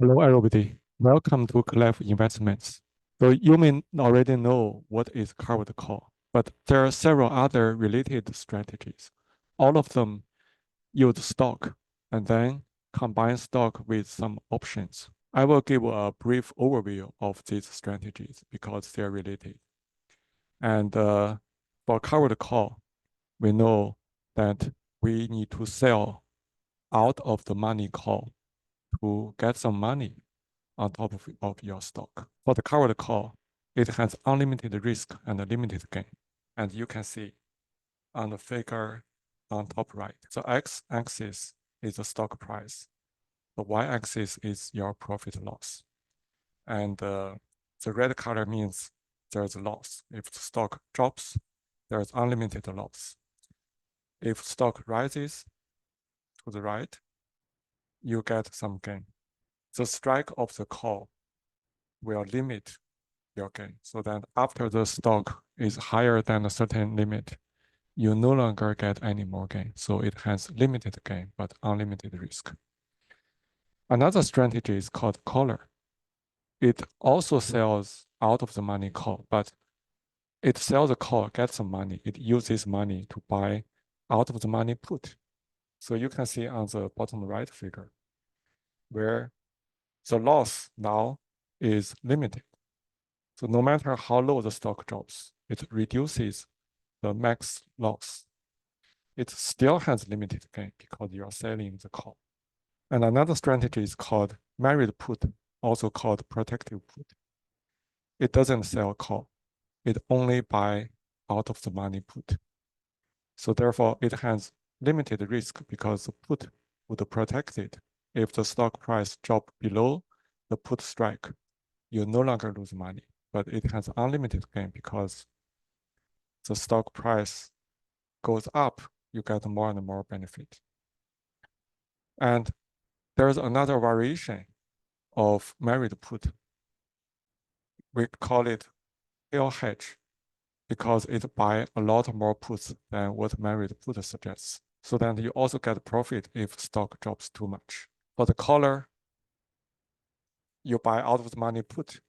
Hello, everybody. Welcome to Clef Investments. So you may already know what is covered call, but there are several other related strategies. All of them use stock and then combine stock with some options. I will give a brief overview of these strategies because they're related. And for covered call, we know that we need to sell out of the money call to get some money on top of your stock. For the covered call, it has unlimited risk and limited gain. And you can see on the figure on top right. The x-axis is the stock price. The y-axis is your profit loss. And the red color means there's a loss. If the stock drops, there's unlimited loss. If stock rises to the right, you get some gain. The strike of the call will limit your gain. So that after the stock is higher than a certain limit, you no longer get any more gain. So it has limited gain, but unlimited risk. Another strategy is called caller. It also sells out of the money call, but it sells the call, gets some money. It uses money to buy out of the money put. So you can see on the bottom right figure where the loss now is limited. So no matter how low the stock drops, it reduces the max loss. It still has limited gain because you are selling the call. And another strategy is called married put, also called protective put. It doesn't sell call. It only buy out of the money put. So therefore, it has limited risk because the put would protect it. If the stock price drop below the put strike, you no longer lose money, but it has unlimited gain because the stock price goes up, you get more and more benefit. And there's another variation of married put. We call it Tail Hedge because it buy a lot more puts than what married put suggests. So then you also get profit if stock drops too much. For the caller, you buy out of the money put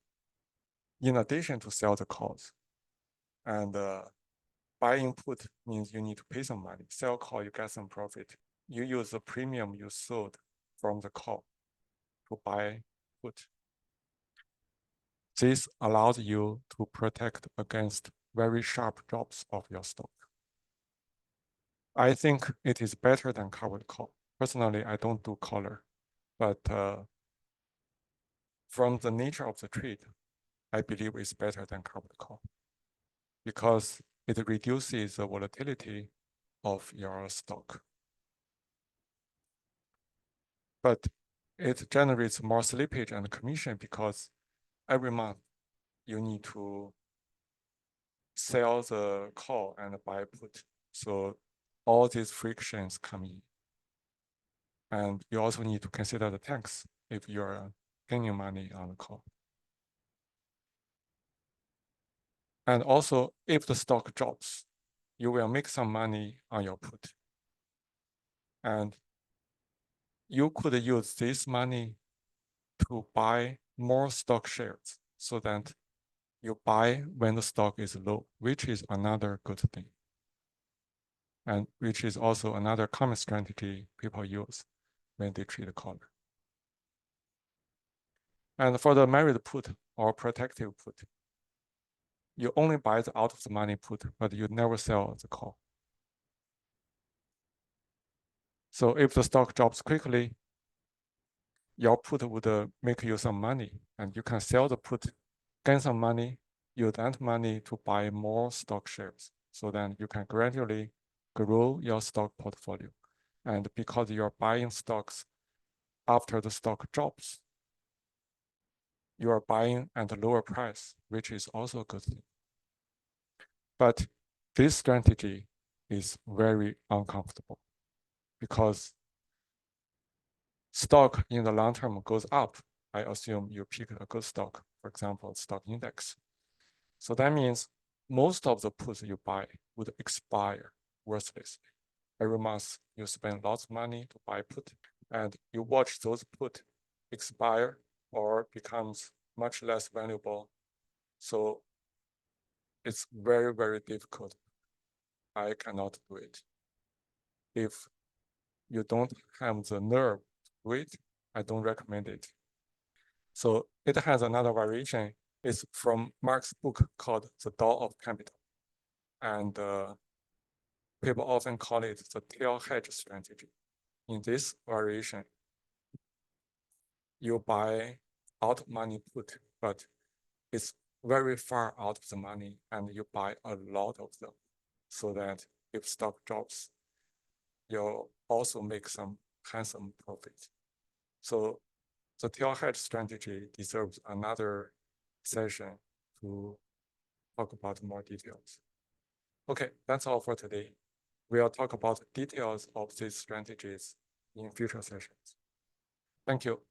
in addition to sell the calls. And buying put means you need to pay some money. Sell call, you get some profit. You use the premium you sold from the call to buy put. This allows you to protect against very sharp drops of your stock. I think it is better than covered call. Personally, I don't do caller, but from the nature of the trade, I believe it's better than covered call because it reduces the volatility of your stock. But it generates more slippage and commission because every month you need to sell the call and buy put. So all these frictions come in. And you also need to consider the tax if you're gaining money on the call. And also, if the stock drops, you will make some money on your put. And you could use this money to buy more stock shares so that you buy when the stock is low, which is another good thing. And which is also another common strategy people use when they trade caller. And for the married put or protective put, you only buy the out of the money put, but you never sell the call. So if the stock drops quickly, your put would make you some money and you can sell the put, gain some money, use that money to buy more stock shares. So then you can gradually grow your stock portfolio. And because you're buying stocks after the stock drops, you are buying at a lower price, which is also a good thing. But this strategy is very uncomfortable because stock in the long term goes up. I assume you pick a good stock, for example, stock index. So that means most of the puts you buy would expire worthlessly. Every month you spend lots of money to buy put, and you watch those put expire or becomes much less valuable. So it's very, very difficult. I cannot do it. If you don't have the nerve to do it, I don't recommend it. So it has another variation. It's from Mark's book called The Law of Capital. And people often call it the tail hedge strategy. In this variation, you buy out money put, but it's very far out of the money and you buy a lot of them so that if stock drops, you'll also make some handsome profit. So the tail hedge strategy deserves another session to talk about more details. Okay, that's all for today. We'll talk about details of these strategies in future sessions. Thank you.